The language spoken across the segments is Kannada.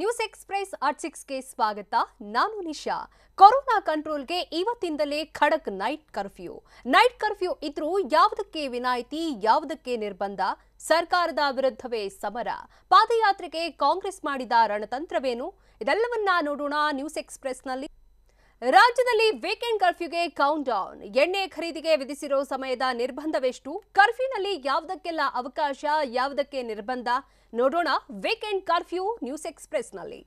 ನ್ಯೂಸ್ ಎಕ್ಸ್‌ಪ್ರೆಸ್ ಆಟ್ 6ಗೆ ಸ್ವಾಗತ. ನಾನು ನಿಶಾ. ಕೊರೋನಾ ಕಂಟ್ರೋಲ್ಗೆ ಇವತ್ತಿಂದಲೇ ಖಡಕ್ ನೈಟ್ ಕರ್ಫ್ಯೂ ಇದ್ರೂ ಯಾವುದಕ್ಕೆ ವಿನಾಯಿತಿ, ಯಾವುದಕ್ಕೆ ನಿರ್ಬಂಧ? ಸರ್ಕಾರದ ವಿರುದ್ಧವೇ ಸಮರ. ಪಾದಯಾತ್ರೆಗೆ ಕಾಂಗ್ರೆಸ್ ಮಾಡಿದ ರಣತಂತ್ರವೇನು? ಇದೆಲ್ಲವನ್ನ ನೋಡೋಣ ನ್ಯೂಸ್ ಎಕ್ಸ್‌ಪ್ರೆಸ್‌ನಲ್ಲಿ. ರಾಜ್ಯದಲ್ಲಿ ವೀಕೆಂಡ್ ಕರ್ಫ್ಯೂಗೆ ಕೌಂಟ್ ಡೌನ್. ಎಣ್ಣೆ ಖರೀದಿಗೆ ವಿಧಿಸಿರೋ ಸಮಯದ ನಿರ್ಬಂಧವೆಷ್ಟು? ಕರ್ಫ್ಯೂನಲ್ಲಿ ಯಾವುದಕ್ಕೆಲ್ಲ ಅವಕಾಶ, ಯಾವುದಕ್ಕೆ ನಿರ್ಬಂಧ? ನೋಡೋಣ ವೀಕೆಂಡ್ ಕರ್ಫ್ಯೂ ನ್ಯೂಸ್ ಎಕ್ಸ್‌ಪ್ರೆಸ್‌ನಲ್ಲಿ.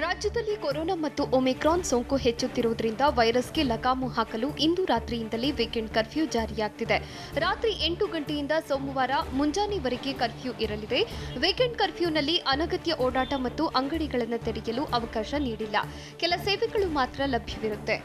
ರಾಜ್ಯದಲ್ಲಿ ಕೊರೋನಾ ಮತ್ತು ಒಮಿಕ್ರಾನ್ ಸೋಂಕು ಹೆಚ್ಚುತ್ತಿರುವುದರಿಂದ ವೈರಸ್ಗೆ ಲಗಾಮು ಹಾಕಲು ಇಂದು ರಾತ್ರಿಯಿಂದಲೇ ವೀಕೆಂಡ್ ಕರ್ಫ್ಯೂ ಜಾರಿಯಾಗ್ತಿದೆ. ರಾತ್ರಿ 8 ಗಂಟೆಯಿಂದ ಸೋಮವಾರ ಮುಂಜಾನೆವರೆಗೆ ಕರ್ಫ್ಯೂ ಇರಲಿದೆ. ವೀಕೆಂಡ್ ಕರ್ಫ್ಯೂನಲ್ಲಿ ಅನಗತ್ಯ ಓಡಾಟ ಮತ್ತು ಅಂಗಡಿಗಳನ್ನು ತೆರೆಯಲು ಅವಕಾಶ ನೀಡಿಲ್ಲ. ಕೆಲ ಸೇವೆಗಳು ಮಾತ್ರ ಲಭ್ಯವಿರುತ್ತೆ.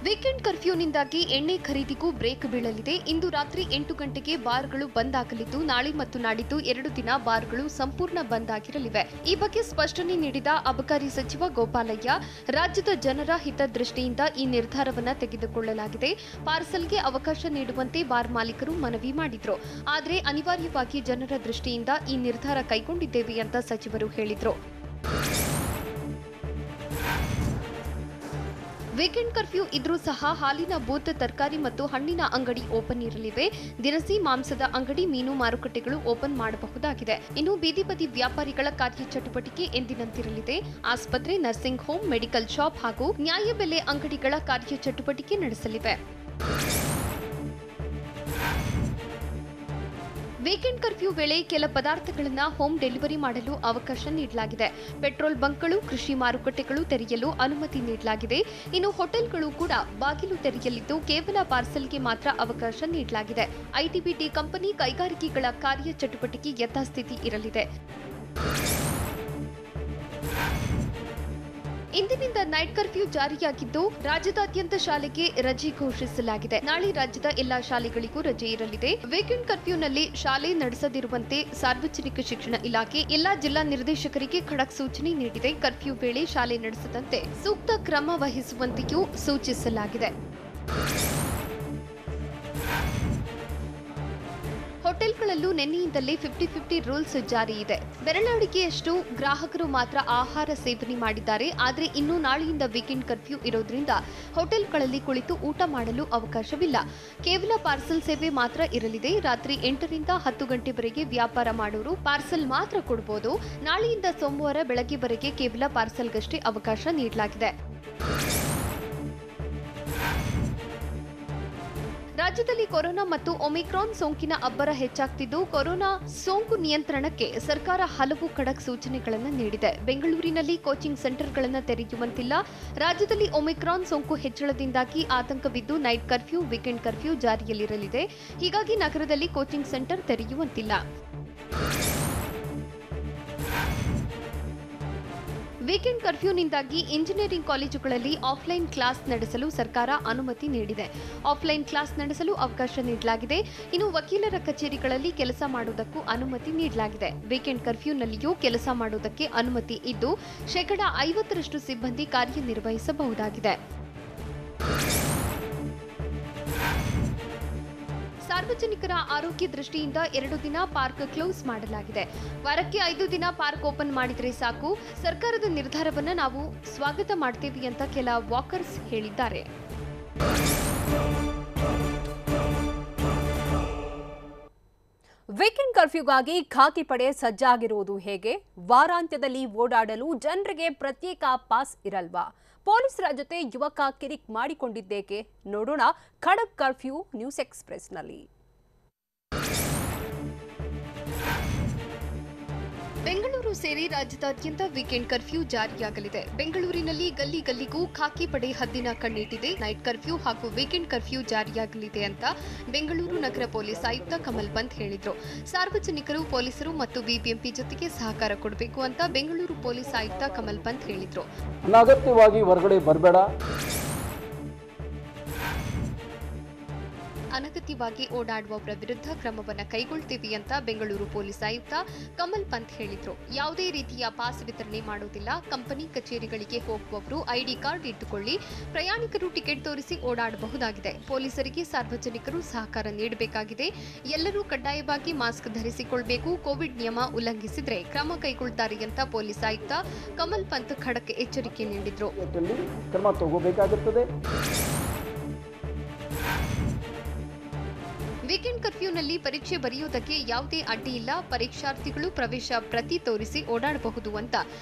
ವೀಕೆಂಡ್ ಕರ್ಫ್ಯೂನಿಂದಾಗಿ ಎಣ್ಣೆ ಖರೀದಿಗೂ ಬ್ರೇಕ್ ಬೀಳಲಿದೆ. ಇಂದು ರಾತ್ರಿ 8 ಗಂಟೆಗೆ ಬಾರ್ಗಳು ಬಂದ್ ಆಗಲಿದ್ದು, ನಾಳೆ ಮತ್ತು ನಾಡಿದ್ದು 2 ದಿನ ಬಾರ್ಗಳು ಸಂಪೂರ್ಣ ಬಂದ್ ಆಗಿರಲಿವೆ. ಈ ಬಗ್ಗೆ ಸ್ಪಷ್ಟನೆ ನೀಡಿದ ಅಬಕಾರಿ ಸಚಿವ ಗೋಪಾಲಯ್ಯ, ರಾಜ್ಯದ ಜನರ ಹಿತದೃಷ್ಟಿಯಿಂದ ಈ ನಿರ್ಧಾರವನ್ನು ತೆಗೆದುಕೊಳ್ಳಲಾಗಿದೆ. ಪಾರ್ಸಲ್ಗೆ ಅವಕಾಶ ನೀಡುವಂತೆ ಬಾರ್ ಮಾಲೀಕರು ಮನವಿ ಮಾಡಿದ್ರು. ಆದರೆ ಅನಿವಾರ್ಯವಾಗಿ ಜನರ ದೃಷ್ಟಿಯಿಂದ ಈ ನಿರ್ಧಾರ ಕೈಗೊಂಡಿದ್ದೇವೆ ಅಂತ ಸಚಿವರು ಹೇಳಿದ್ರು. ವೀಕೆಂಡ್ ಕರ್ಫ್ಯೂ ಇದ್ರೂ ಸಹ ಹಾಲಿನ ಬೂತ್, ತರಕಾರಿ ಮತ್ತು ಹಣ್ಣಿನ ಅಂಗಡಿ ಓಪನ್ ಇರಲಿವೆ. ದಿನಸಿ ಮಾಂಸದ ಅಂಗಡಿ, ಮೀನು ಮಾರುಕಟ್ಟೆಗಳು ಓಪನ್ ಮಾಡಬಹುದಾಗಿದೆ. ಇನ್ನು ಬೀದಿ ಬದಿ ವ್ಯಾಪಾರಿಗಳ ಕಾರ್ಯಚಟುವಟಿಕೆ ಎಂದಿನಂತಿರಲಿದೆ. ಆಸ್ಪತ್ರೆ, ನರ್ಸಿಂಗ್ ಹೋಮ್, ಮೆಡಿಕಲ್ ಶಾಪ್ ಹಾಗೂ ನ್ಯಾಯಬೆಲೆ ಅಂಗಡಿಗಳ ಕಾರ್ಯಚಟುವಟಿಕೆ ನಡೆಸಲಿವೆ. ವೀಕೆಂಡ್ ಕರ್ಫ್ಯೂ ವೇಳೆ ಕೆಲ ಪದಾರ್ಥಗಳನ್ನು ಹೋಮ್ ಡೆಲಿವರಿ ಮಾಡಲು ಅವಕಾಶ ನೀಡಲಾಗಿದೆ. ಪೆಟ್ರೋಲ್ ಬಂಕ್ಗಳು, ಕೃಷಿ ಮಾರುಕಟ್ಟೆಗಳು ತೆರೆಯಲು ಅನುಮತಿ ನೀಡಲಾಗಿದೆ. ಇನ್ನು ಹೋಟೆಲ್ಗಳು ಕೂಡ ಬಾಗಿಲು ತೆರೆಯಲಿದ್ದು, ಕೇವಲ ಪಾರ್ಸಲ್ಗೆ ಮಾತ್ರ ಅವಕಾಶ ನೀಡಲಾಗಿದೆ. ಐಟಿಬಿಟಿ ಕಂಪನಿ, ಕೈಗಾರಿಕೆಗಳ ಕಾರ್ಯಚಟುವಟಿಕೆ ಯಥಾಸ್ಥಿತಿ ಇರಲಿದೆ. ಇಂದಿನಿಂದ ನೈಟ್ ಕರ್ಫ್ಯೂ ಜಾರಿಯಾಗಿದ್ದು, ರಾಜ್ಯದಾದ್ಯಂತ ಶಾಲೆಗೆ ರಜೆ ಘೋಷಿಸಲಾಗಿದೆ. ನಾಳೆ ರಾಜ್ಯದ ಎಲ್ಲಾ ಶಾಲೆಗಳಿಗೂ ರಜೆ ಇರಲಿದೆ. ವೀಕೆಂಡ್ ಕರ್ಫ್ಯೂನಲ್ಲಿ ಶಾಲೆ ನಡೆಸದಿರುವಂತೆ ಸಾರ್ವಜನಿಕ ಶಿಕ್ಷಣ ಇಲಾಖೆ ಎಲ್ಲಾ ಜಿಲ್ಲಾ ನಿರ್ದೇಶಕರಿಗೆ ಖಡಕ್ ಸೂಚನೆ ನೀಡಿದೆ. ಕರ್ಫ್ಯೂ ವೇಳೆ ಶಾಲೆ ನಡೆಸದಂತೆ ಸೂಕ್ತ ಕ್ರಮ ವಹಿಸುವಂತೆಯೂ ಸೂಚಿಸಲಾಗಿದೆ. ಹೋಟೆಲ್ಗಳಲ್ಲೂ ನಿನ್ನೆಯಿಂದಲೇ 50-50 ರೂಲ್ಸ್ ಜಾರಿ ಇದೆ. ಬೆರಳಡಿಕೆಯಷ್ಟು ಗ್ರಾಹಕರು ಮಾತ್ರ ಆಹಾರ ಸೇವನೆ ಮಾಡಿದ್ದಾರೆ. ಆದರೆ ಇನ್ನು ನಾಳೆಯಿಂದ ವೀಕೆಂಡ್ ಕರ್ಫ್ಯೂ ಇರೋದ್ರಿಂದ ಹೋಟೆಲ್ಗಳಲ್ಲಿ ಕುಳಿತು ಊಟ ಮಾಡಲು ಅವಕಾಶವಿಲ್ಲ. ಕೇವಲ ಪಾರ್ಸಲ್ ಸೇವೆ ಮಾತ್ರ ಇರಲಿದೆ. ರಾತ್ರಿ 8 ರಿಂದ 10 ಗಂಟೆವರೆಗೆ ವ್ಯಾಪಾರ ಮಾಡೋರು ಪಾರ್ಸಲ್ ಮಾತ್ರ ಕೊಡಬಹುದು. ನಾಳೆಯಿಂದ ಸೋಮವಾರ ಬೆಳಗ್ಗೆವರೆಗೆ ಕೇವಲ ಪಾರ್ಸಲ್ಗಷ್ಟೇ ಅವಕಾಶ ನೀಡಲಾಗಿದೆ. ರಾಜ್ಯದಲ್ಲಿ ಕೊರೋನಾ ಮತ್ತು ಒಮಿಕ್ರಾನ್ ಸೋಂಕಿನ ಅಬ್ಬರ ಹೆಚ್ಚಾಗ್ತಿದ್ದು, ಕೊರೋನಾ ಸೋಂಕು ನಿಯಂತ್ರಣಕ್ಕೆ ಸರ್ಕಾರ ಹಲವು ಖಡಕ್ ಸೂಚನೆಗಳನ್ನು ನೀಡಿದೆ. ಬೆಂಗಳೂರಿನಲ್ಲಿ ಕೋಚಿಂಗ್ ಸೆಂಟರ್ಗಳನ್ನು ತೆರೆಯುವಂತಿಲ್ಲ. ರಾಜ್ಯದಲ್ಲಿ ಒಮಿಕ್ರಾನ್ ಸೋಂಕು ಹೆಚ್ಚಳದಿಂದಾಗಿ ಆತಂಕವಿದ್ದು, ನೈಟ್ ಕರ್ಫ್ಯೂ, ವೀಕೆಂಡ್ ಕರ್ಫ್ಯೂ ಜಾರಿಯಲ್ಲಿರಲಿದೆ. ಹೀಗಾಗಿ ನಗರದಲ್ಲಿ ಕೋಚಿಂಗ್ ಸೆಂಟರ್ ತೆರೆಯುವಂತಿಲ್ಲ. ವೀಕೆಂಡ್ ಕರ್ಫ್ಯೂನಿಂದಾಗಿ ಇಂಜಿನಿಯರಿಂಗ್ ಕಾಲೇಜುಗಳಲ್ಲಿ ಆಫ್ಲೈನ್ ಕ್ಲಾಸ್ ನಡೆಸಲು ಸರ್ಕಾರ ಅನುಮತಿ ನೀಡಿದೆ. ಆಫ್ಲೈನ್ ಕ್ಲಾಸ್ ನಡೆಸಲು ಅವಕಾಶ ನೀಡಲಾಗಿದೆ. ಇನ್ನು ವಕೀಲರ ಕಚೇರಿಗಳಲ್ಲಿ ಕೆಲಸ ಮಾಡುವುದಕ್ಕೂ ಅನುಮತಿ ನೀಡಲಾಗಿದೆ. ವೀಕೆಂಡ್ ಕರ್ಫ್ಯೂನಲ್ಲಿಯೂ ಕೆಲಸ ಮಾಡುವುದಕ್ಕೆ ಅನುಮತಿ ಇದ್ದು, 50% ಸಿಬ್ಬಂದಿ ಕಾರ್ಯನಿರ್ವಹಿಸಬಹುದಾಗಿದೆ. ಸಾರ್ವಜನಿಕರ ಆರೋಗ್ಯ ದೃಷ್ಟಿಯಿಂದ 2 ದಿನ ಪಾರ್ಕ್ ಕ್ಲೋಸ್ ಮಾಡಲಾಗಿದೆ. ವಾರಕ್ಕೆ 5 ದಿನ ಪಾರ್ಕ್ ಓಪನ್ ಮಾಡಿದ್ರೆ ಸಾಕು. ಸರ್ಕಾರದ ನಿರ್ಧಾರವನ್ನು ನಾವು ಸ್ವಾಗತ ಮಾಡ್ತೇವೆ ಅಂತ ಕೆಲ ವಾಕರ್ಸ್ ಹೇಳಿದ್ದಾರೆ. ವೀಕೆಂಡ್ ಕರ್ಫ್ಯೂಗಾಗಿ ಖಾಕಿ ಪಡೆ ಸಜ್ಜಾಗಿರುವುದು ಹೇಗೆ? ವಾರಾಂತ್ಯದಲ್ಲಿ ಓಡಾಡಲು ಜನರಿಗೆ ಪ್ರತ್ಯೇಕ ಪಾಸ್ ಇರಲ್ವಾ? ಪೊಲೀಸರ ಜೊತೆ ಯುವಕ ಕಿರಿಕ್ ಮಾಡಿಕೊಂಡಿದ್ದೇಕೆ? ನೋಡೋಣ ಖಡಕ್ ಕರ್ಫ್ಯೂ ನ್ಯೂಸ್ ಎಕ್ಸ್‌ಪ್ರೆಸ್‌ನಲ್ಲಿ. ಬೆಂಗಳೂರು ಸೇರಿ ರಾಜ್ಯದಾದ್ಯಂತ ವೀಕೆಂಡ್ ಕರ್ಫ್ಯೂ ಜಾರಿಯಾಗಲಿದೆ. ಬೆಂಗಳೂರಿನಲ್ಲಿ ಗಲ್ಲಿ ಗಲ್ಲಿಗೂ ಖಾಕಿ ಪಡೆ ಹದ್ದಿನ ಕಣ್ಣಿಟ್ಟಿದೆ. ನೈಟ್ ಕರ್ಫ್ಯೂ ಹಾಗೂ ವೀಕೆಂಡ್ ಕರ್ಫ್ಯೂ ಜಾರಿಯಾಗಲಿದೆ ಅಂತ ಬೆಂಗಳೂರು ನಗರ ಪೊಲೀಸ್ ಆಯುಕ್ತ ಕಮಲ್ ಪಂತ್ ಹೇಳಿದ್ರು. ಸಾರ್ವಜನಿಕರು, ಪೊಲೀಸರು ಮತ್ತು ಬಿಬಿಎಂಪಿ ಜೊತೆಗೆ ಸಹಕಾರ ಕೊಡಬೇಕು ಅಂತ ಬೆಂಗಳೂರು ಪೊಲೀಸ್ ಆಯುಕ್ತ ಕಮಲ್ ಪಂತ್ ಹೇಳಿದ್ರು. ಅನಗತ್ಯವಾಗಿ ಹೊರಗಡೆ ಬರಬೇಡ. ಅನಗತ್ಯವಾಗಿ ಓಡಾಡುವವರ ವಿರುದ್ಧ ಕ್ರಮವನ್ನು ಕೈಗೊಳ್ಳುತ್ತೇವೆ ಅಂತ ಬೆಂಗಳೂರು ಪೊಲೀಸ್ ಆಯುಕ್ತ ಕಮಲ್ ಪಂತ್ ಹೇಳಿದರು. ಯಾವುದೇ ರೀತಿಯ ಪಾಸ್ ವಿತರಣೆ ಮಾಡುವುದಿಲ್ಲ. ಕಂಪನಿ ಕಚೇರಿಗಳಿಗೆ ಹೋಗುವವರು ಐಡಿ ಕಾರ್ಡ್ ಇಟ್ಟುಕೊಳ್ಳಿ. ಪ್ರಯಾಣಿಕರು ಟಿಕೆಟ್ ತೋರಿಸಿ ಓಡಾಡಬಹುದಾಗಿದೆ. ಪೊಲೀಸರಿಗೆ ಸಾರ್ವಜನಿಕರು ಸಹಕಾರ ನೀಡಬೇಕಾಗಿದೆ. ಎಲ್ಲರೂ ಕಡ್ಡಾಯವಾಗಿ ಮಾಸ್ಕ್ ಧರಿಸಿಕೊಳ್ಳಬೇಕು. ಕೋವಿಡ್ ನಿಯಮ ಉಲ್ಲಂಘಿಸಿದರೆ ಕ್ರಮ ಕೈಗೊಳ್ಳುತ್ತಾರೆ ಅಂತ ಪೊಲೀಸ್ ಆಯುಕ್ತ ಕಮಲ್ ಪಂತ್ ಖಡಕ್ ಎಚ್ಚರಿಕೆ ನೀಡಿದರು. ಕ್ರಮ ತಗೋಬೇಕಾಗುತ್ತದೆ. ವೀಕೆಂಡ್ ಕರ್ಫ್ಯೂನಲ್ಲಿ ಪರೀಕ್ಷೆ ಬರೆಯುವುದಕ್ಕೆ ಯಾವುದೇ ಅಡ್ಡಿ ಇಲ್ಲ. ಪರೀಕ್ಷಾರ್ಥಿಗಳು ಪ್ರವೇಶ ಪ್ರತಿ ತೋರಿಸಿ ಓಡಾಡಬಹುದು ಅಂತ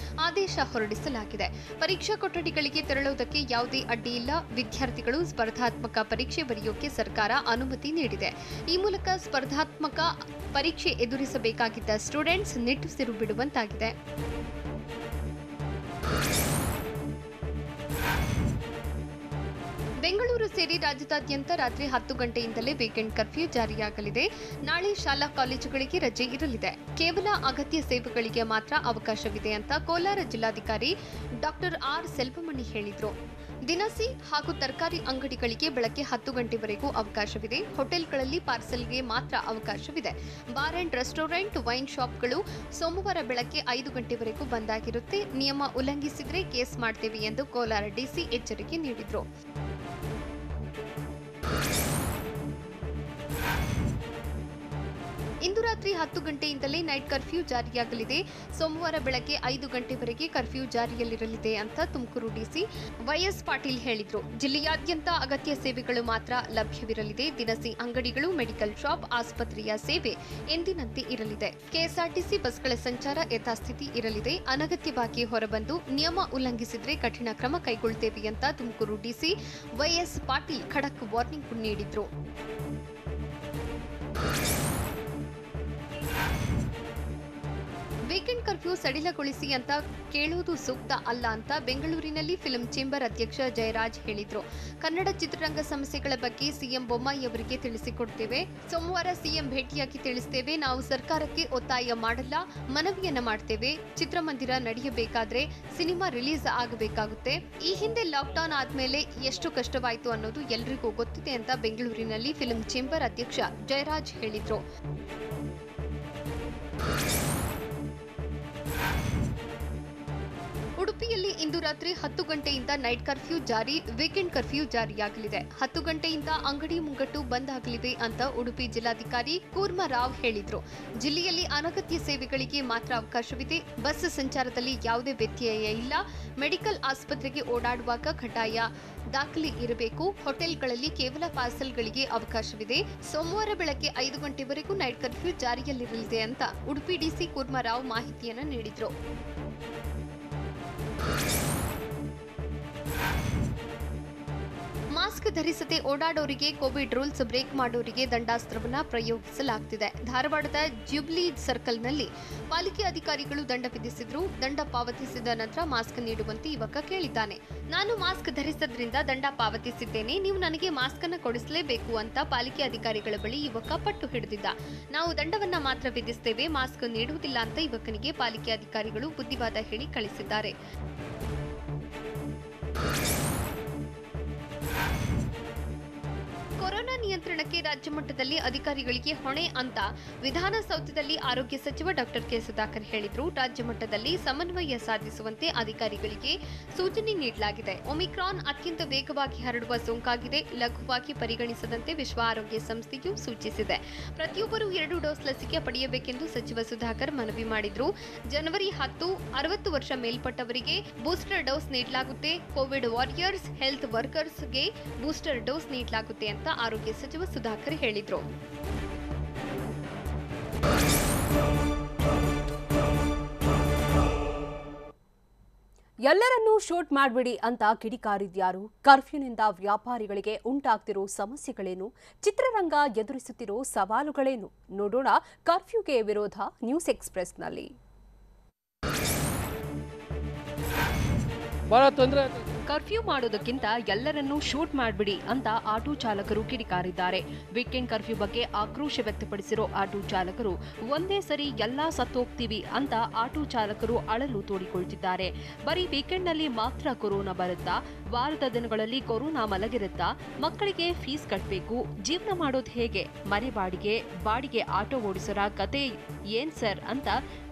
ಆದೇಶ ಹೊರಡಿಸಲಾಗಿದೆ. ಪರೀಕ್ಷಾ ಕೊಠಡಿಗಳಿಗೆ ತೆರಳುವುದಕ್ಕೆ ಯಾವುದೇ ಅಡ್ಡಿ ಇಲ್ಲ. ವಿದ್ಯಾರ್ಥಿಗಳು ಸ್ಪರ್ಧಾತ್ಮಕ ಪರೀಕ್ಷೆ ಬರೆಯೋಕೆ ಸರ್ಕಾರ ಅನುಮತಿ ನೀಡಿದೆ. ಈ ಮೂಲಕ ಸ್ಪರ್ಧಾತ್ಮಕ ಪರೀಕ್ಷೆ ಎದುರಿಸಬೇಕಾಗಿದ್ದ ಸ್ಟೂಡೆಂಟ್ಸ್ ನಿಟ್ಟುಸಿರು ಬಿಡುವಂತಾಗಿದೆ. ಬೆಂಗಳೂರು ಸೇರಿ ರಾಜ್ಯದಾದ್ಯಂತ ರಾತ್ರಿ 10 ಗಂಟೆಯಿಂದಲೇ ವೀಕೆಂಡ್ ಕರ್ಫ್ಯೂ ಜಾರಿಯಾಗಲಿದೆ. ನಾಳೆ ಶಾಲಾ ಕಾಲೇಜುಗಳಿಗೆ ರಜೆ ಇರಲಿದೆ. ಕೇವಲ ಅಗತ್ಯ ಸೇವೆಗಳಿಗೆ ಮಾತ್ರ ಅವಕಾಶವಿದೆ ಅಂತ ಕೋಲಾರ ಜಿಲ್ಲಾಧಿಕಾರಿ ಡಾಕ್ಟರ್ ಆರ್ ಸೆಲ್ವಮಣಿ ಹೇಳಿದರು. ದಿನಸಿ ಹಾಗೂ ತರಕಾರಿ ಅಂಗಡಿಗಳಿಗೆ ಬೆಳಗ್ಗೆ 10 ಗಂಟೆವರೆಗೂ ಅವಕಾಶವಿದೆ. ಹೋಟೆಲ್ಗಳಲ್ಲಿ ಪಾರ್ಸೆಲ್ಗೆ ಮಾತ್ರ ಅವಕಾಶವಿದೆ. ಬಾರ್ ಅಂಡ್ ರೆಸ್ಟೋರೆಂಟ್, ವೈನ್ ಶಾಪ್ಗಳು ಸೋಮವಾರ ಬೆಳಗ್ಗೆ 5 ಗಂಟೆವರೆಗೂ ಬಂದ್ ಆಗಿರುತ್ತೆ. ನಿಯಮ ಉಲ್ಲಂಘಿಸಿದರೆ ಕೇಸ್ ಮಾಡ್ತೇವೆ ಎಂದು ಕೋಲಾರ ಡಿಸಿ ಎಚ್ಚರಿಕೆ ನೀಡಿದರು. ಇಂದು ರಾತ್ರಿ 10 ಗಂಟೆಯಿಂದಲೇ ನೈಟ್ ಕರ್ಫ್ಯೂ ಜಾರಿಯಾಗಲಿದೆ. ಸೋಮವಾರ ಬೆಳಗ್ಗೆ 5 ಗಂಟೆವರೆಗೆ ಕರ್ಫ್ಯೂ ಜಾರಿಯಲ್ಲಿರಲಿದೆ ಅಂತ ತುಮಕೂರು ಡಿಸಿ ವೈಎಸ್ ಪಾಟೀಲ್ ಹೇಳಿದರು. ಜಿಲ್ಲೆಯಾದ್ಯಂತ ಅಗತ್ಯ ಸೇವೆಗಳು ಮಾತ್ರ ಲಭ್ಯವಿರಲಿದೆ. ದಿನಸಿ ಅಂಗಡಿಗಳು, ಮೆಡಿಕಲ್ ಶಾಪ್, ಆಸ್ಪತ್ರೆಯ ಸೇವೆ ಎಂದಿನಂತೆ ಇರಲಿದೆ. ಕೆಎಸ್ಆರ್ಟಿಸಿ ಬಸ್ಗಳ ಸಂಚಾರ ಯಥಾಸ್ಥಿತಿ ಇರಲಿದೆ. ಅನಗತ್ಯವಾಗಿ ಹೊರಬಂದು ನಿಯಮ ಉಲ್ಲಂಘಿಸಿದರೆ ಕಠಿಣ ಕ್ರಮ ಕೈಗೊಳ್ಳುತ್ತೇವೆ ಅಂತ ತುಮಕೂರು ಡಿಸಿ ವೈಎಸ್ ಪಾಟೀಲ್ ಖಡಕ್ ವಾರ್ನಿಂಗ್ ನೀಡಿದರು. ವೀಕೆಂಡ್ ಕರ್ಫ್ಯೂ ಸಡಿಲಗೊಳಿಸಿ ಅಂತ ಕೇಳುವುದು ಸೂಕ್ತ ಅಲ್ಲ ಅಂತ ಬೆಂಗಳೂರಿನಲ್ಲಿ ಫಿಲ್ಮ್ ಚೇಂಬರ್ ಅಧ್ಯಕ್ಷ ಜಯರಾಜ್ ಹೇಳಿದರು. ಕನ್ನಡ ಚಿತ್ರರಂಗ ಸಮಸ್ಯೆಗಳ ಬಗ್ಗೆ ಸಿಎಂ ಬೊಮ್ಮಾಯಿ ಅವರಿಗೆ ತಿಳಿಸಿಕೊಡ್ತೇವೆ. ಸೋಮವಾರ ಸಿಎಂ ಭೇಟಿಯಾಗಿ ತಿಳಿಸ್ತೇವೆ. ನಾವು ಸರ್ಕಾರಕ್ಕೆ ಒತ್ತಾಯ ಮಾಡಲ್ಲ, ಮನವಿಯನ್ನ ಮಾಡ್ತೇವೆ. ಚಿತ್ರಮಂದಿರ ನಡೆಯಬೇಕಾದ್ರೆ ಸಿನಿಮಾ ರಿಲೀಸ್ ಆಗಬೇಕಾಗುತ್ತೆ. ಈ ಹಿಂದೆ ಲಾಕ್ಡೌನ್ ಆದ್ಮೇಲೆ ಎಷ್ಟು ಕಷ್ಟವಾಯಿತು ಅನ್ನೋದು ಎಲ್ರಿಗೂ ಗೊತ್ತಿದೆ ಅಂತ ಬೆಂಗಳೂರಿನಲ್ಲಿ ಫಿಲ್ಮ್ ಚೇಂಬರ್ ಅಧ್ಯಕ್ಷ ಜಯರಾಜ್ ಹೇಳಿದರು. ಉಡುಪಿಯಲ್ಲಿ ಇಂದು ರಾತ್ರಿ 10 ಗಂಟೆಯಿಂದ ನೈಟ್ ಕರ್ಫ್ಯೂ ಜಾರಿ, ವೀಕೆಂಡ್ ಕರ್ಫ್ಯೂ ಜಾರಿಯಾಗಲಿದೆ. 10 ಗಂಟೆಯಿಂದ ಅಂಗಡಿ ಮುಂಗಟ್ಟು ಬಂದ್ ಆಗಲಿವೆ ಅಂತ ಉಡುಪಿ ಜಿಲ್ಲಾಧಿಕಾರಿ ಕೂರ್ಮರಾವ್ ಹೇಳಿದರು. ಜಿಲ್ಲೆಯಲ್ಲಿ ಅನಗತ್ಯ ಸೇವೆಗಳಿಗೆ ಮಾತ್ರ ಅವಕಾಶವಿದೆ. ಬಸ್ ಸಂಚಾರದಲ್ಲಿ ಯಾವುದೇ ವ್ಯತ್ಯಯ ಇಲ್ಲ. ಮೆಡಿಕಲ್ ಆಸ್ಪತ್ರೆಗೆ ಓಡಾಡುವಾಗ ಕಡ್ಡಾಯ ದಾಖಲೆ ಇರಬೇಕು. ಹೋಟೆಲ್ಗಳಲ್ಲಿ ಕೇವಲ ಪಾರ್ಸೆಲ್ಗಳಿಗೆ ಅವಕಾಶವಿದೆ. ಸೋಮವಾರ ಬೆಳಗ್ಗೆ 5 ಗಂಟೆವರೆಗೂ ನೈಟ್ ಕರ್ಫ್ಯೂ ಜಾರಿಯಲ್ಲಿರಲಿದೆ ಅಂತ ಉಡುಪಿ ಡಿಸಿ ಕೂರ್ಮರಾವ್ ಮಾಹಿತಿಯನ್ನು ನೀಡಿದರು. ಮಾಸ್ಕ್ ಧರಿಸದೆ ಓಡಾಡೋರಿಗೆ, ಕೋವಿಡ್ ರೂಲ್ಸ್ ಬ್ರೇಕ್ ಮಾಡೋರಿಗೆ ದಂಡಾಸ್ತ್ರವನ್ನು ಪ್ರಯೋಗಿಸಲಾಗುತ್ತಿದೆ. ಧಾರವಾಡದ ಜ್ಯುಬ್ಲಿ ಸರ್ಕಲ್ನಲ್ಲಿ ಪಾಲಿಕೆ ಅಧಿಕಾರಿಗಳು ದಂಡ ವಿಧಿಸಿದ್ರು. ದಂಡ ಪಾವತಿಸಿದ ನಂತರ ಮಾಸ್ಕ್ ನೀಡುವಂತೆ ಯುವಕ ಕೇಳಿದ್ದಾನೆ. ನಾನು ಮಾಸ್ಕ್ ಧರಿಸದ್ರಿಂದ ದಂಡ ಪಾವತಿಸಿದ್ದೇನೆ, ನೀವು ನನಗೆ ಮಾಸ್ಕ್ ಅನ್ನು ಕೊಡಿಸಲೇಬೇಕು ಅಂತ ಪಾಲಿಕೆ ಅಧಿಕಾರಿಗಳ ಬಳಿ ಯುವಕ ಪಟ್ಟು ಹಿಡಿದಿದ್ದ. ನಾವು ದಂಡವನ್ನ ಮಾತ್ರ ವಿಧಿಸುತ್ತೇವೆ, ಮಾಸ್ಕ್ ನೀಡುವುದಿಲ್ಲ ಅಂತ ಯುವಕನಿಗೆ ಪಾಲಿಕೆ ಅಧಿಕಾರಿಗಳು ಬುದ್ಧಿವಾದ ಹೇಳಿ ಕಳಿಸಿದ್ದಾರೆ. ಕೊರೋನಾ ನಿಯಂತ್ರಣಕ್ಕೆ ರಾಜ್ಯ ಮಟ್ಟದಲ್ಲಿ ಅಧಿಕಾರಿಗಳಿಗೆ ಹೊಣೆ ಅಂತ ವಿಧಾನಸೌಧದಲ್ಲಿ ಆರೋಗ್ಯ ಸಚಿವ ಡಾಕ್ಟರ್ ಕೆ ಸುಧಾಕರ್ ಹೇಳಿದರು. ರಾಜ್ಯ ಮಟ್ಟದಲ್ಲಿ ಸಮನ್ವಯ ಸಾಧಿಸುವಂತೆ ಅಧಿಕಾರಿಗಳಿಗೆ ಸೂಚನೆ ನೀಡಲಾಗಿದೆ. ಒಮಿಕ್ರಾನ್ ಅತ್ಯಂತ ವೇಗವಾಗಿ ಹರಡುವ ಸೋಂಕಾಗಿದೆ, ಲಘುವಾಗಿ ಪರಿಗಣಿಸದಂತೆ ವಿಶ್ವ ಆರೋಗ್ಯ ಸಂಸ್ಥೆಯು ಸೂಚಿಸಿದೆ. ಪ್ರತಿಯೊಬ್ಬರೂ 2 ಡೋಸ್ ಲಸಿಕೆ ಪಡೆಯಬೇಕೆಂದು ಸಚಿವ ಸುಧಾಕರ್ ಮನವಿ ಮಾಡಿದರು. ಜನವರಿ 10 60 ವರ್ಷ ಮೇಲ್ಪಟ್ಟವರಿಗೆ ಬೂಸ್ಟರ್ ಡೋಸ್ ನೀಡಲಾಗುತ್ತೆ. ಕೋವಿಡ್ ವಾರಿಯರ್ಸ್, ಹೆಲ್ತ್ ವರ್ಕರ್ಸ್ಗೆ ಬೂಸ್ಟರ್ ಡೋಸ್ ನೀಡಲಾಗುತ್ತೆ ಅಂತ ಆರೋಗ್ಯ ಸಚಿವ ಸುಧಾಕರ್ ಹೇಳಿದರು. ಎಲ್ಲರನ್ನೂ ಶೂಟ್ ಮಾಡಬೇಡಿ ಅಂತ ಕಿಡಿಕಾರಿದ್ಯಾರು? ಕರ್ಫ್ಯೂನಿಂದ ವ್ಯಾಪಾರಿಗಳಿಗೆ ಉಂಟಾಗ್ತಿರೋ ಸಮಸ್ಯೆಗಳೇನು? ಚಿತ್ರರಂಗ ಎದುರಿಸುತ್ತಿರೋ ಸವಾಲುಗಳೇನು? ನೋಡೋಣ ಕರ್ಫ್ಯೂಗೆ ವಿರೋಧ ನ್ಯೂಸ್ ಎಕ್ಸ್‌ಪ್ರೆಸ್‌ನಲ್ಲಿ. ಬಹಳ ತೊಂದರೆ ಕರ್ಫ್ಯೂ ಮಾಡೋದಕ್ಕಿಂತ ಎಲ್ಲರನ್ನೂ ಶೂಟ್ ಮಾಡ್ಬಿಡಿ ಅಂತ ಆಟೋ ಚಾಲಕರು ಕಿಡಿಕಾರಿದ್ದಾರೆ. ವೀಕೆಂಡ್ ಕರ್ಫ್ಯೂ ಬಗ್ಗೆ ಆಕ್ರೋಶ ವ್ಯಕ್ತಪಡಿಸಿರೋ ಆಟೋ ಚಾಲಕರು ಒಂದೇ ಸರಿ ಎಲ್ಲಾ ಸತ್ತೋಗ್ತೀವಿ ಅಂತ ಆಟೋ ಚಾಲಕರು ಅಳಲು ತೋಡಿಕೊಳ್ತಿದ್ದಾರೆ. ಬರೀ ವೀಕೆಂಡ್ನಲ್ಲಿ ಮಾತ್ರ ಕೊರೋನಾ ಬರುತ್ತಾ? ವಾರದ ದಿನಗಳಲ್ಲಿ ಕೊರೋನಾ ಮಲಗಿರುತ್ತಾ? ಮಕ್ಕಳಿಗೆ ಫೀಸ್ ಕಟ್ಟಬೇಕು, ಜೀವನ ಮಾಡೋದು ಹೇಗೆ? ಮನೆ ಬಾಡಿಗೆ ಆಟೋ ಓಡಿಸೋರ ಕತೆ ಏನ್ ಸರ್ ಅಂತ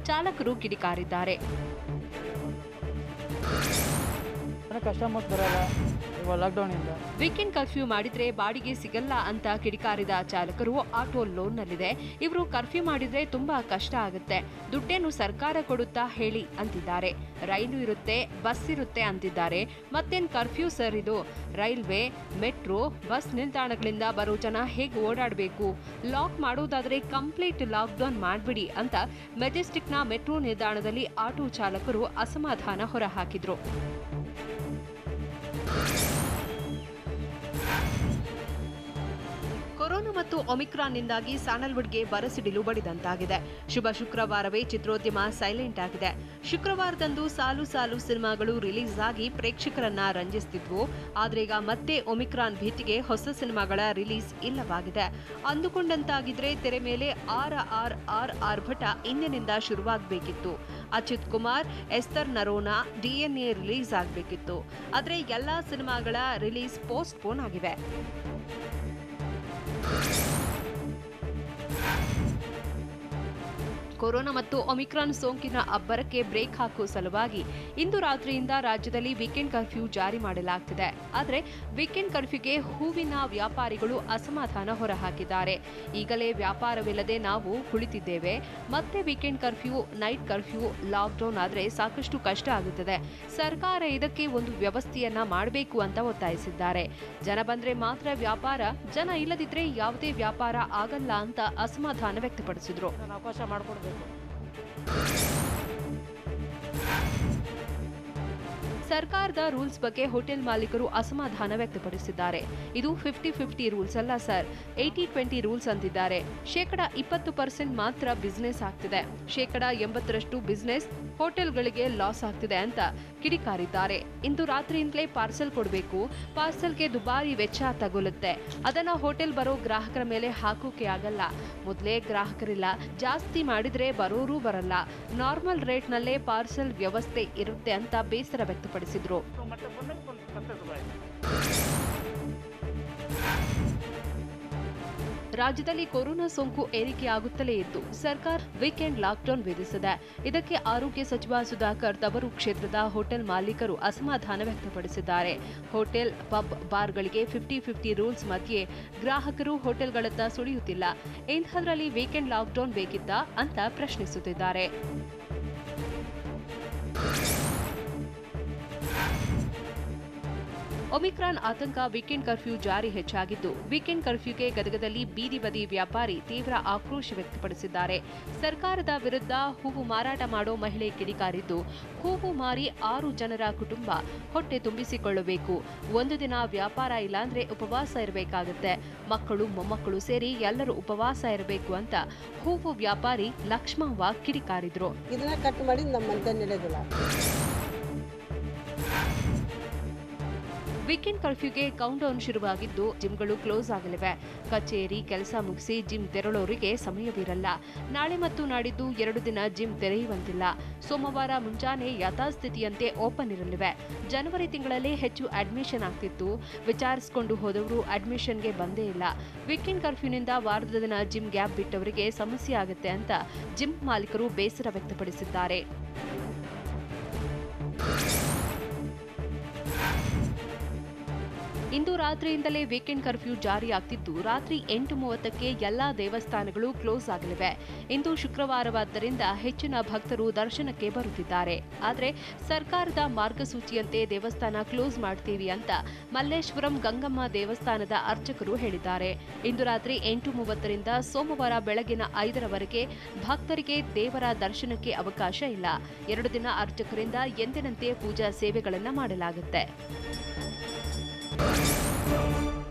ಚಾಲಕರು ಕಿಡಿಕಾರಿದ್ದಾರೆ. ಕಸ್ಟಮರ್ಸ್ ಬರಲ್ಲ ಇವಾಗ ಲಾಕ್ಡೌನ್ ಇಂದ. ವೀಕೆಂಡ್ ಕರ್ಫ್ಯೂ ಮಾಡಿದ್ರೆ ಬಾಡಿಗೆ ಸಿಗಲ್ಲ ಅಂತ ಕಿಡಿಕಾರಿದ ಚಾಲಕರು ಆಟೋ ಲೋನ್ನಲ್ಲಿದೆ. ಇವರು ಕರ್ಫ್ಯೂ ಮಾಡಿದ್ರೆ ತುಂಬಾ ಕಷ್ಟ ಆಗುತ್ತೆ, ದುಡ್ಡೇನು ಸರ್ಕಾರ ಕೊಡುತ್ತಾ ಹೇಳಿ ಅಂತಿದ್ದಾರೆ. ರೈಲು ಇರುತ್ತೆ, ಬಸ್ ಇರುತ್ತೆ ಅಂತಿದ್ದಾರೆ. ಮತ್ತೇನ್ ಕರ್ಫ್ಯೂ ಸರ್ ಇದು? ರೈಲ್ವೆ, ಮೆಟ್ರೋ, ಬಸ್ ನಿಲ್ದಾಣಗಳಿಂದ ಬರೋ ಜನ ಹೇಗೆ ಓಡಾಡಬೇಕು? ಲಾಕ್ ಮಾಡೋದಾದ್ರೆ ಕಂಪ್ಲೀಟ್ ಲಾಕ್ಡೌನ್ ಮಾಡ್ಬಿಡಿ ಅಂತ ಮೆಜೆಸ್ಟಿಕ್ನ ಮೆಟ್ರೋ ನಿಲ್ದಾಣದಲ್ಲಿ ಆಟೋ ಚಾಲಕರು ಅಸಮಾಧಾನ ಹೊರಹಾಕಿದ್ರು. ಕೊರೋನಾ ಮತ್ತು ಒಮಿಕ್ರಾನ್ನಿಂದಾಗಿ ಸ್ಯಾಂಡಲ್ವುಡ್ಗೆ ಬರಸಿಡಿಲು ಬಡಿದಂತಾಗಿದೆ. ಶುಭ ಶುಕ್ರವಾರವೇ ಚಿತ್ರೋದ್ಯಮ ಸೈಲೆಂಟ್ ಆಗಿದೆ. ಶುಕ್ರವಾರದಂದು ಸಾಲು ಸಿನಿಮಾಗಳು ರಿಲೀಸ್ ಆಗಿ ಪ್ರೇಕ್ಷಕರನ್ನ ರಂಜಿಸುತ್ತಿದ್ವು. ಆದ್ರೆ ಈಗ ಮತ್ತೆ ಒಮಿಕ್ರಾನ್ ಭೀತಿಗೆ ಹೊಸ ಸಿನಿಮಾಗಳ ರಿಲೀಸ್ ಇಲ್ಲವಾಗಿದೆ. ಅಂದುಕೊಂಡಂತಾಗಿದ್ರೆ ತೆರೆ ಮೇಲೆ RRR ಭಟ ಇಂದಿನಿಂದ ಶುರುವಾಗಬೇಕಿತ್ತು. Achyut Kumar, Esther Noronha, DNA release ಆಗಬೇಕಿತ್ತು. ಆದ್ರೆ ಎಲ್ಲಾ ಸಿನಿಮಾಗಳ ರಿಲೀಸ್ ಪೋಸ್ಟ್ಪೋನ್ ಆಗಿವೆ. ಕೊರೋನಾ ಮತ್ತು ಒಮಿಕ್ರಾನ್ ಸೋಂಕಿನ ಅಬ್ಬರಕ್ಕೆ ಬ್ರೇಕ್ ಹಾಕುವ ಸಲುವಾಗಿ ಇಂದು ರಾತ್ರಿಯಿಂದ ರಾಜ್ಯದಲ್ಲಿ ವೀಕೆಂಡ್ ಕರ್ಫ್ಯೂ ಜಾರಿ ಮಾಡಲಾಗ್ತಿದೆ. ಆದರೆ ವೀಕೆಂಡ್ ಕರ್ಫ್ಯೂಗೆ ಹೂವಿನ ವ್ಯಾಪಾರಿಗಳು ಅಸಮಾಧಾನ ಹೊರಹಾಕಿದ್ದಾರೆ. ಈಗಲೇ ವ್ಯಾಪಾರವಿಲ್ಲದೆ ನಾವು ಕುಳಿತಿದ್ದೇವೆ. ಮತ್ತೆ weekend curfew, night curfew, lockdown ಆದರೆ ಸಾಕಷ್ಟು ಕಷ್ಟ ಆಗುತ್ತದೆ. ಸರ್ಕಾರ ಇದಕ್ಕೆ ಒಂದು ವ್ಯವಸ್ಥೆಯನ್ನ ಮಾಡಬೇಕು ಅಂತ ಒತ್ತಾಯಿಸಿದ್ದಾರೆ. ಜನ ಬಂದ್ರೆ ಮಾತ್ರ ವ್ಯಾಪಾರ, ಜನ ಇಲ್ಲದಿದ್ರೆ ಯಾವುದೇ ವ್ಯಾಪಾರ ಆಗಲ್ಲ ಅಂತ ಅಸಮಾಧಾನ ವ್ಯಕ್ತಪಡಿಸಿದ್ರು. ಅವಕಾಶ ಮಾಡಿಕೊಡ್ಬೇಕು. ಸರ್ಕಾರದ ರೂಲ್ಸ್ ಬಗ್ಗೆ ಹೋಟೆಲ್ ಮಾಲೀಕರು ಅಸಮಾಧಾನ ವ್ಯಕ್ತಪಡಿಸಿದ್ದಾರೆ. ಇದು 50-50 ರೂಲ್ಸ್ ಅಲ್ಲ ಸರ್, 80-20 ರೂಲ್ಸ್ ಅಂತಿದ್ದಾರೆ. 20% ಮಾತ್ರ ಬಿಸಿನೆಸ್ ಆಗ್ತಿದೆ, 80% ಬಿಸಿನೆಸ್ ಹೋಟೆಲ್ಗಳಿಗೆ ಲಾಸ್ ಆಗ್ತಿದೆ ಅಂತ ಕಿಡಿಕಾರಿದ್ದಾರೆ. ಇಂದು ರಾತ್ರಿಯಿಂದಲೇ ಪಾರ್ಸೆಲ್ ಕೊಡಬೇಕು, ಪಾರ್ಸೆಲ್ಗೆ ದುಬಾರಿ ವೆಚ್ಚ ತಗುಲುತ್ತೆ, ಅದನ್ನ ಹೋಟೆಲ್ ಬರೋ ಗ್ರಾಹಕರ ಮೇಲೆ ಹಾಕೋಕೆ ಆಗಲ್ಲ. ಮೊದಲೇ ಗ್ರಾಹಕರಿಲ್ಲ, ಜಾಸ್ತಿ ಮಾಡಿದ್ರೆ ಬರೋರೂ ಬರಲ್ಲ. ನಾರ್ಮಲ್ ರೇಟ್ನಲ್ಲೇ ಪಾರ್ಸೆಲ್ ವ್ಯವಸ್ಥೆ ಇರುತ್ತೆ ಅಂತ ಬೇಸರ ವ್ಯಕ್ತಪಡಿಸಿದ್ರು. ರಾಜ್ಯದಲ್ಲಿ ಕೊರೋನಾ ಸೋಂಕು ಏರಿಕೆಯಾಗುತ್ತಲೇ ಇದ್ದು ಸರ್ಕಾರ ವೀಕೆಂಡ್ ಲಾಕ್ಡೌನ್ ವಿಧಿಸಿದೆ. ಇದಕ್ಕೆ ಆರೋಗ್ಯ ಸಚಿವ ಸುಧಾಕರ್ ತವರು ಕ್ಷೇತ್ರದ ಹೋಟೆಲ್ ಮಾಲೀಕರು ಅಸಮಾಧಾನ ವ್ಯಕ್ತಪಡಿಸಿದ್ದಾರೆ. ಹೋಟೆಲ್, ಪಬ್, ಬಾರ್ಗಳಿಗೆ 50-50 ರೂಲ್ಸ್ ಮಧ್ಯೆ ಗ್ರಾಹಕರು ಹೋಟೆಲ್ಗಳತ್ತ ಸುಳಿಯುತ್ತಿಲ್ಲ. ಇಂಥದ್ರಲ್ಲಿ ವೀಕೆಂಡ್ ಲಾಕ್ಡೌನ್ ಬೇಕಿತ್ತಾ ಅಂತ ಪ್ರಶ್ನಿಸುತ್ತಿದ್ದಾರೆ. ಒಮಿಕ್ರಾನ್ ಆತಂಕ ವೀಕೆಂಡ್ ಕರ್ಫ್ಯೂ ಜಾರಿ ಹೆಚ್ಚಾಗಿದ್ದು, ವೀಕೆಂಡ್ ಕರ್ಫ್ಯೂಗೆ ಗದಗದಲ್ಲಿ ಬೀದಿ ಬದಿ ವ್ಯಾಪಾರಿ ತೀವ್ರ ಆಕ್ರೋಶ ವ್ಯಕ್ತಪಡಿಸಿದ್ದಾರೆ. ಸರ್ಕಾರದ ವಿರುದ್ಧ ಹೂವು ಮಾರಾಟ ಮಾಡೋ ಮಹಿಳೆ ಕಿಡಿಕಾರಿದ್ದು, ಹೂವು ಮಾರಿ 6 ಜನರ ಕುಟುಂಬ ಹೊಟ್ಟೆ ತುಂಬಿಸಿಕೊಳ್ಳಬೇಕು. ಒಂದು ದಿನ ವ್ಯಾಪಾರ ಇಲ್ಲಾಂದ್ರೆ ಉಪವಾಸ ಇರಬೇಕಾಗುತ್ತೆ. ಮಕ್ಕಳು ಮೊಮ್ಮಕ್ಕಳು ಸೇರಿ ಎಲ್ಲರೂ ಉಪವಾಸ ಇರಬೇಕು ಅಂತ ಹೂವು ವ್ಯಾಪಾರಿ ಲಕ್ಷ್ಮವ್ವ ಕಿಡಿಕಾರಿದ್ರು. ಇದನ್ನ ಕಟ್ ಮಾಡಿ ನಮ್ಮಂತ ನಡೆದಿಲ್ಲ. ವೀಕೆಂಡ್ ಕರ್ಫ್ಯೂಗೆ ಕೌಂಟ್ ಡೌನ್ ಶುರುವಾಗಿದ್ದು, ಜಿಮ್ಗಳು ಕ್ಲೋಸ್ ಆಗಲಿವೆ. ಕಚೇರಿ ಕೆಲಸ ಮುಗಿಸಿ ಜಿಮ್ ತೆರಳೋರಿಗೆ ಸಮಯವಿರಲ್ಲ. ನಾಳೆ ಮತ್ತು ನಾಡಿದ್ದು 2 ದಿನ ಜಿಮ್ ತೆರೆಯುವಂತಿಲ್ಲ. ಸೋಮವಾರ ಮುಂಜಾನೆ ಯಥಾಸ್ಥಿತಿಯಂತೆ ಓಪನ್ ಇರಲಿವೆ. ಜನವರಿ ತಿಂಗಳಲ್ಲೇ ಹೆಚ್ಚು ಅಡ್ಮಿಷನ್ ಆಗ್ತಿತ್ತು. ವಿಚಾರಿಸಿಕೊಂಡು ಹೋದವರು ಅಡ್ಮಿಷನ್ಗೆ ಬಂದೇ ಇಲ್ಲ. ವೀಕೆಂಡ್ ಕರ್ಫ್ಯೂನಿಂದ ವಾರದ ದಿನ ಜಿಮ್ ಗ್ಯಾಪ್ ಬಿಟ್ಟವರಿಗೆ ಸಮಸ್ಯೆ ಆಗುತ್ತೆ ಅಂತ ಜಿಮ್ ಮಾಲೀಕರು ಬೇಸರ ವ್ಯಕ್ತಪಡಿಸಿದ್ದಾರೆ. ಇಂದು ರಾತ್ರಿಯಿಂದಲೇ ವೀಕೆಂಡ್ ಕರ್ಫ್ಯೂ ಜಾರಿಯಾಗ್ತಿದ್ದು, ರಾತ್ರಿ 8:30ಕ್ಕೆ ಎಲ್ಲಾ ದೇವಸ್ಥಾನಗಳು ಕ್ಲೋಸ್ ಆಗಲಿವೆ. ಇಂದು ಶುಕ್ರವಾರವಾದ್ದರಿಂದ ಹೆಚ್ಚಿನ ಭಕ್ತರು ದರ್ಶನಕ್ಕೆ ಬರುತ್ತಿದ್ದಾರೆ. ಆದರೆ ಸರ್ಕಾರದ ಮಾರ್ಗಸೂಚಿಯಂತೆ ದೇವಸ್ಥಾನ ಕ್ಲೋಸ್ ಮಾಡ್ತೀವಿ ಅಂತ ಮಲ್ಲೇಶ್ವರಂ ಗಂಗಮ್ಮ ದೇವಸ್ಥಾನದ ಅರ್ಚಕರು ಹೇಳಿದ್ದಾರೆ. ಇಂದು ರಾತ್ರಿ 8:30ರಿಂದ ಸೋಮವಾರ ಬೆಳಗಿನ 5ರವರೆಗೆ ಭಕ್ತರಿಗೆ ದೇವರ ದರ್ಶನಕ್ಕೆ ಅವಕಾಶ ಇಲ್ಲ. 2 ದಿನ ಅರ್ಚಕರಿಂದ ಎಂದಿನಂತೆ ಪೂಜಾ ಸೇವೆಗಳನ್ನು ಮಾಡಲಾಗುತ್ತೆ.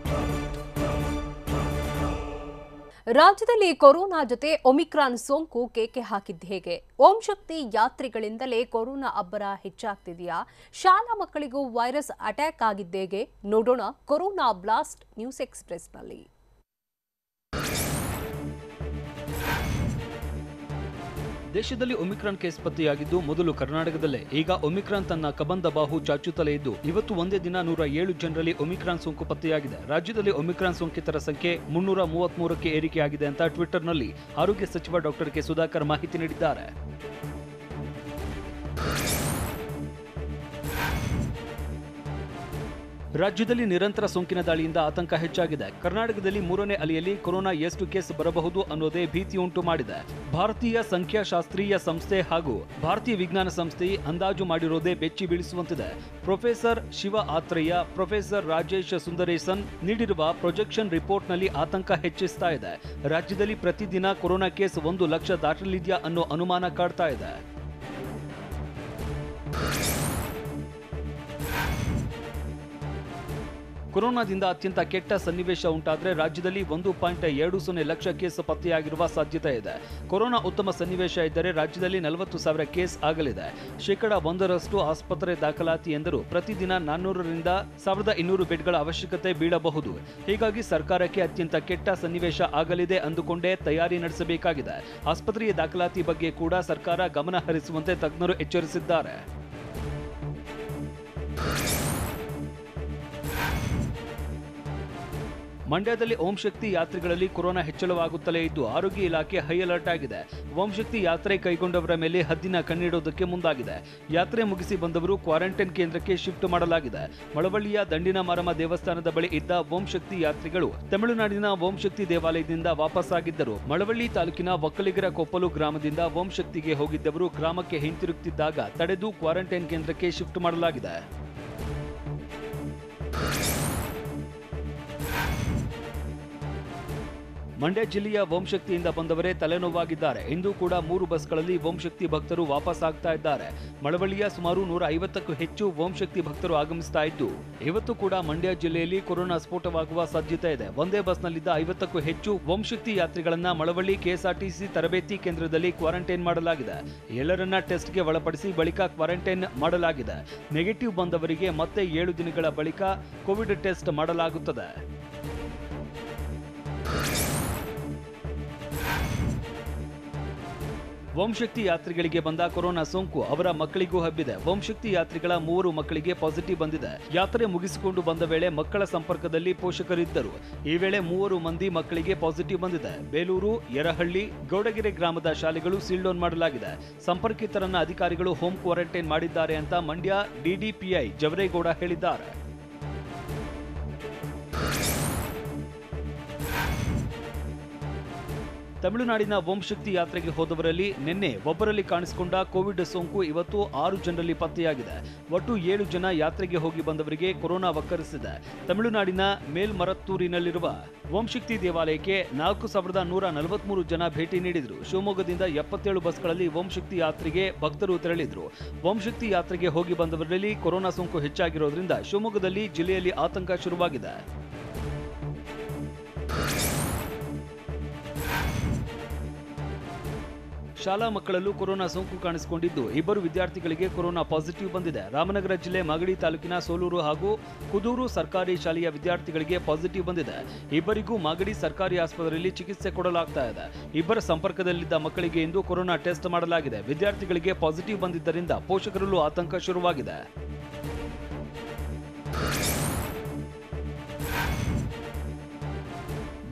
ರಾಜ್ಯದಲ್ಲಿ ಕೊರೋನಾ ಜೊತೆ ಒಮಿಕ್ರಾನ್ ಸೋಂಕು ಕೇಕೆ ಹಾಕಿದ್ದು ಹೇಗೆ? ಓಂ ಶಕ್ತಿ ಯಾತ್ರಿಗಳಿಂದಲೇ ಕೊರೋನಾ ಅಬ್ಬರ ಹೆಚ್ಚಾಗ್ತಿದೆಯಾ? ಶಾಲಾ ಮಕ್ಕಳಿಗೂ ವೈರಸ್ ಅಟ್ಯಾಕ್ ಆಗಿದ್ದೇಗೆ? ನೋಡೋಣ ಕೊರೋನಾ ಬ್ಲಾಸ್ಟ್ ನ್ಯೂಸ್ ಎಕ್ಸ್‌ಪ್ರೆಸ್‌ನಲ್ಲಿ. ದೇಶದಲ್ಲಿ ಒಮಿಕ್ರಾನ್ ಕೇಸ್ ಪತ್ತೆಯಾಗಿದ್ದು ಮೊದಲು ಕರ್ನಾಟಕದಲ್ಲೇ. ಈಗ ಒಮಿಕ್ರಾನ್ ತನ್ನ ಕಬಂದ ಬಾಹು ಚಾಚುತ್ತಲೇ ಇದ್ದು ಇವತ್ತು ಒಂದೇ ದಿನ 107 ಜನರಲ್ಲಿ ಒಮಿಕ್ರಾನ್ ಸೋಂಕು ಪತ್ತೆಯಾಗಿದೆ. ರಾಜ್ಯದಲ್ಲಿ ಒಮಿಕ್ರಾನ್ ಸೋಂಕಿತರ ಸಂಖ್ಯೆ 333ಕ್ಕೆ ಏರಿಕೆಯಾಗಿದೆ ಅಂತ ಟ್ವಿಟರ್ನಲ್ಲಿ ಆರೋಗ್ಯ ಸಚಿವ ಡಾಕ್ಟರ್ ಕೆ ಸುಧಾಕರ್ ಮಾಹಿತಿ ನೀಡಿದ್ದಾರೆ. ರಾಜ್ಯದಲ್ಲಿ ನಿರಂತರ ಸೋಂಕಿನ ದಾಳಿಯಿಂದ ಆತಂಕ ಹೆಚ್ಚಾಗಿದೆ. ಕರ್ನಾಟಕದಲ್ಲಿ 3ನೇ ಅಲೆಯಲ್ಲಿ ಕೊರೋನಾ ಎಷ್ಟು ಕೇಸ್ ಬರಬಹುದು ಅನ್ನೋದೇ ಭೀತಿಯುಂಟು ಮಾಡಿದೆ. ಭಾರತೀಯ ಸಂಖ್ಯಾಶಾಸ್ತ್ರೀಯ ಸಂಸ್ಥೆ ಹಾಗೂ ಭಾರತೀಯ ವಿಜ್ಞಾನ ಸಂಸ್ಥೆ ಅಂದಾಜು ಮಾಡಿರೋದೇ ಬೆಚ್ಚಿ ಬೀಳಿಸುವಂತಿದೆ. ಪ್ರೊಫೆಸರ್ ಶಿವ ಆತ್ರೇಯ, ಪ್ರೊಫೆಸರ್ ರಾಜೇಶ್ ಸುಂದರೇಸನ್ ನೀಡಿರುವ ಪ್ರೊಜೆಕ್ಷನ್ ರಿಪೋರ್ಟ್ನಲ್ಲಿ ಆತಂಕ ಹೆಚ್ಚಿಸ್ತಾ ಇದೆ. ರಾಜ್ಯದಲ್ಲಿ ಪ್ರತಿದಿನ ಕೊರೋನಾ ಕೇಸ್ 1 ಲಕ್ಷ ದಾಟಲಿದೆಯಾ ಅನ್ನೋ ಅನುಮಾನ ಕಾಡ್ತಾ ಇದೆ. ಕೊರೋನಾದಿಂದ ಅತ್ಯಂತ ಕೆಟ್ಟ ಸನ್ನಿವೇಶ ಉಂಟಾದರೆ ರಾಜ್ಯದಲ್ಲಿ 1.20 ಲಕ್ಷ ಕೇಸ್ ಪತ್ತೆಯಾಗಿರುವ ಸಾಧ್ಯತೆ ಇದೆ. ಕೊರೋನಾ ಉತ್ತಮ ಸನ್ನಿವೇಶ ಇದ್ದರೆ ರಾಜ್ಯದಲ್ಲಿ 40,000 ಕೇಸ್ ಆಗಲಿದೆ. 1% ಆಸ್ಪತ್ರೆ ದಾಖಲಾತಿ ಎಂದರೂ ಪ್ರತಿದಿನ 400ರಿಂದ 1,200 ಬೆಡ್ಗಳ ಅವಶ್ಯಕತೆ ಬೀಳಬಹುದು. ಹೀಗಾಗಿ ಸರ್ಕಾರಕ್ಕೆ ಅತ್ಯಂತ ಕೆಟ್ಟ ಸನ್ನಿವೇಶ ಆಗಲಿದೆ ಅಂದುಕೊಂಡೇ ತಯಾರಿ ನಡೆಸಬೇಕಾಗಿದೆ. ಆಸ್ಪತ್ರೆಯ ದಾಖಲಾತಿ ಬಗ್ಗೆ ಕೂಡ ಸರ್ಕಾರ ಗಮನ ಹರಿಸುವಂತೆ ತಜ್ಞರು ಎಚ್ಚರಿಸಿದ್ದಾರೆ. ಮಂಡ್ಯದಲ್ಲಿ ಓಂ ಶಕ್ತಿ ಯಾತ್ರೆಗಳಲ್ಲಿ ಕೊರೋನಾ ಹೆಚ್ಚಳವಾಗುತ್ತಲೇ ಇದ್ದು ಆರೋಗ್ಯ ಇಲಾಖೆ ಹೈ ಅಲರ್ಟ್ ಆಗಿದೆ. ಓಂ ಶಕ್ತಿ ಯಾತ್ರೆ ಕೈಗೊಂಡವರ ಮೇಲೆ ಹದ್ದಿನ ಕಣ್ಣಿಡೋದಕ್ಕೆ ಮುಂದಾಗಿದೆ. ಯಾತ್ರೆ ಮುಗಿಸಿ ಬಂದವರು ಕ್ವಾರಂಟೈನ್ ಕೇಂದ್ರಕ್ಕೆ ಶಿಫ್ಟ್ ಮಾಡಲಾಗಿದೆ. ಮಳವಳ್ಳಿಯ ದಂಡಿನ ಮಾರಮ್ಮ ದೇವಸ್ಥಾನದ ಬಳಿ ಇದ್ದ ಓಂ ಶಕ್ತಿ ಯಾತ್ರಿಗಳು ತಮಿಳುನಾಡಿನ ಓಂ ಶಕ್ತಿ ದೇವಾಲಯದಿಂದ ವಾಪಸ್ಸಾಗಿದ್ದರು. ಮಳವಳ್ಳಿ ತಾಲೂಕಿನ ಒಕ್ಕಲಿಗರ ಕೊಪ್ಪಲು ಗ್ರಾಮದಿಂದ ಓಂ ಶಕ್ತಿಗೆ ಹೋಗಿದ್ದವರು ಗ್ರಾಮಕ್ಕೆ ಹಿಂತಿರುಗುತ್ತಿದ್ದಾಗ ತಡೆದು ಕ್ವಾರಂಟೈನ್ ಕೇಂದ್ರಕ್ಕೆ ಶಿಫ್ಟ್ ಮಾಡಲಾಗಿದೆ. ಮಂಡ್ಯ ಜಿಲ್ಲೆಯ ಓಂ ಶಕ್ತಿಯಿಂದ ಬಂದವರೇ ತಲೆನೋವಾಗಿದ್ದಾರೆ. ಇಂದು ಕೂಡ 3 ಬಸ್ಗಳಲ್ಲಿ ಓಂ ಶಕ್ತಿ ಭಕ್ತರು ವಾಪಸ್ ಆಗ್ತಾ ಇದ್ದಾರೆ. ಮಳವಳ್ಳಿಯ ಸುಮಾರು 150ಕ್ಕೂ ಹೆಚ್ಚು ಓಂ ಶಕ್ತಿ ಭಕ್ತರು ಆಗಮಿಸ್ತಾ ಇದ್ದು ಇವತ್ತು ಕೂಡ ಮಂಡ್ಯ ಜಿಲ್ಲೆಯಲ್ಲಿ ಕೊರೋನಾ ಸ್ಫೋಟವಾಗುವ ಸಾಧ್ಯತೆ ಇದೆ. ಒಂದೇ ಬಸ್ನಲ್ಲಿದ್ದ 50ಕ್ಕೂ ಹೆಚ್ಚು ಓಂ ಶಕ್ತಿ ಯಾತ್ರಿಗಳನ್ನ ಮಳವಳ್ಳಿ ಕೆಎಸ್ಆರ್ಟಿಸಿ ತರಬೇತಿ ಕೇಂದ್ರದಲ್ಲಿ ಕ್ವಾರಂಟೈನ್ ಮಾಡಲಾಗಿದೆ. ಎಲ್ಲರನ್ನ ಟೆಸ್ಟ್ಗೆ ಒಳಪಡಿಸಿ ಬಳಿಕ ಕ್ವಾರಂಟೈನ್ ಮಾಡಲಾಗಿದೆ. ನೆಗೆಟಿವ್ ಬಂದವರಿಗೆ ಮತ್ತೆ 7 ದಿನಗಳ ಬಳಿಕ ಕೋವಿಡ್ ಟೆಸ್ಟ್ ಮಾಡಲಾಗುತ್ತದೆ. ಓಂ ಶಕ್ತಿ ಯಾತ್ರಿಗಳಿಗೆ ಬಂದ ಕೊರೋನಾ ಸೋಂಕು ಅವರ ಮಕ್ಕಳಿಗೂ ಹಬ್ಬಿದೆ. ಓಂ ಶಕ್ತಿ ಯಾತ್ರಿಗಳ 3 ಮಕ್ಕಳಿಗೆ ಪಾಸಿಟಿವ್ ಬಂದಿದೆ. ಯಾತ್ರೆ ಮುಗಿಸಿಕೊಂಡು ಬಂದ ವೇಳೆ ಮಕ್ಕಳ ಸಂಪರ್ಕದಲ್ಲಿ ಪೋಷಕರಿದ್ದರು. ಈ ವೇಳೆ 3 ಮಂದಿ ಮಕ್ಕಳಿಗೆ ಪಾಸಿಟಿವ್ ಬಂದಿದೆ. ಬೇಲೂರು, ಯರಹಳ್ಳಿ, ಗೌಡಗೆರೆ ಗ್ರಾಮದ ಶಾಲೆಗಳು ಸೀಲ್ ಡೌನ್ ಮಾಡಲಾಗಿದೆ. ಸಂಪರ್ಕಿತರನ್ನ ಅಧಿಕಾರಿಗಳು ಹೋಮ್ ಕ್ವಾರಂಟೈನ್ ಮಾಡಿದ್ದಾರೆ ಅಂತ ಮಂಡ್ಯ ಡಿಡಿಪಿಐ ಜವರೇಗೌಡ ಹೇಳಿದ್ದಾರೆ. ತಮಿಳುನಾಡಿನ ಓಂ ಶಕ್ತಿ ಯಾತ್ರೆಗೆ ಹೋದವರಲ್ಲಿ ನಿನ್ನೆ ಒಬ್ಬರಲ್ಲಿ ಕಾಣಿಸಿಕೊಂಡ ಕೋವಿಡ್ ಸೋಂಕು ಇವತ್ತು 6 ಜನರಲ್ಲಿ ಪತ್ತೆಯಾಗಿದೆ. ಒಟ್ಟು 7 ಜನ ಯಾತ್ರೆಗೆ ಹೋಗಿ ಬಂದವರಿಗೆ ಕೊರೋನಾ ವಕ್ಕರಿಸಿದೆ. ತಮಿಳುನಾಡಿನ ಮೇಲ್ಮರತ್ತೂರಿನಲ್ಲಿರುವ ಓಂ ಶಕ್ತಿ ದೇವಾಲಯಕ್ಕೆ 4,143 ಜನ ಭೇಟಿ ನೀಡಿದರು. ಶಿವಮೊಗ್ಗದಿಂದ 77 ಬಸ್ಗಳಲ್ಲಿ ಓಂ ಶಕ್ತಿ ಯಾತ್ರೆಗೆ ಭಕ್ತರು ತೆರಳಿದ್ರು. ಓಂ ಶಕ್ತಿ ಯಾತ್ರೆಗೆ ಹೋಗಿ ಬಂದವರಲ್ಲಿ ಕೊರೋನಾ ಸೋಂಕು ಹೆಚ್ಚಾಗಿರೋದ್ರಿಂದ ಶಿವಮೊಗ್ಗದಲ್ಲಿ ಜಿಲ್ಲೆಯಲ್ಲಿ ಆತಂಕ ಶುರುವಾಗಿದೆ. ಶಾಲಾ ಮಕ್ಕಳಲ್ಲೂ ಕೊರೋನಾ ಸೋಂಕು ಕಾಣಿಸಿಕೊಂಡಿದ್ದು 2 ವಿದ್ಯಾರ್ಥಿಗಳಿಗೆ ಕೊರೋನಾ ಪಾಸಿಟಿವ್ ಬಂದಿದೆ. ರಾಮನಗರ ಜಿಲ್ಲೆ ಮಾಗಡಿ ತಾಲೂಕಿನ ಸೋಲೂರು ಹಾಗೂ ಕುದೂರು ಸರ್ಕಾರಿ ಶಾಲೆಯ ವಿದ್ಯಾರ್ಥಿಗಳಿಗೆ ಪಾಸಿಟಿವ್ ಬಂದಿದೆ. ಇಬ್ಬರಿಗೂ ಮಾಗಡಿ ಸರ್ಕಾರಿ ಆಸ್ಪತ್ರೆಯಲ್ಲಿ ಚಿಕಿತ್ಸೆ ಕೊಡಲಾಗ್ತಾ ಇದೆ. ಇಬ್ಬರ ಸಂಪರ್ಕದಲ್ಲಿದ್ದ ಮಕ್ಕಳಿಗೆ ಇಂದು ಕೊರೋನಾ ಟೆಸ್ಟ್ ಮಾಡಲಾಗಿದೆ. ವಿದ್ಯಾರ್ಥಿಗಳಿಗೆ ಪಾಸಿಟಿವ್ ಬಂದಿದ್ದರಿಂದ ಪೋಷಕರಲ್ಲೂ ಆತಂಕ ಶುರುವಾಗಿದೆ.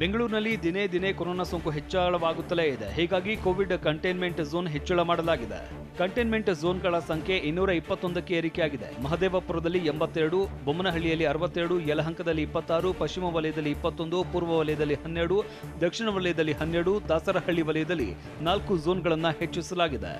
ಬೆಂಗಳೂರಿನಲ್ಲಿ ದಿನೇ ದಿನೇ ಕೊರೋನಾ ಸೋಂಕು ಹೆಚ್ಚಳವಾಗುತ್ತಲೇ ಇದೆ. ಹೀಗಾಗಿ ಕೋವಿಡ್ ಕಂಟೈನ್ಮೆಂಟ್ ಝೋನ್ ಹೆಚ್ಚಳ ಮಾಡಲಾಗಿದೆ. ಕಂಟೈನ್ಮೆಂಟ್ ಝೋನ್ಗಳ ಸಂಖ್ಯೆ 221ಕ್ಕೆ ಏರಿಕೆಯಾಗಿದೆ. ಮಹದೇವಪುರದಲ್ಲಿ 82, ಬೊಮ್ಮನಹಳ್ಳಿಯಲ್ಲಿ 62, ಯಲಹಂಕದಲ್ಲಿ 26, ಪಶ್ಚಿಮ ವಲಯದಲ್ಲಿ 21, ಪೂರ್ವ ವಲಯದಲ್ಲಿ 12, ದಕ್ಷಿಣ ವಲಯದಲ್ಲಿ 12, ದಾಸರಹಳ್ಳಿ ವಲಯದಲ್ಲಿ 4 ಝೋನ್ಗಳನ್ನು ಹೆಚ್ಚಿಸಲಾಗಿದೆ.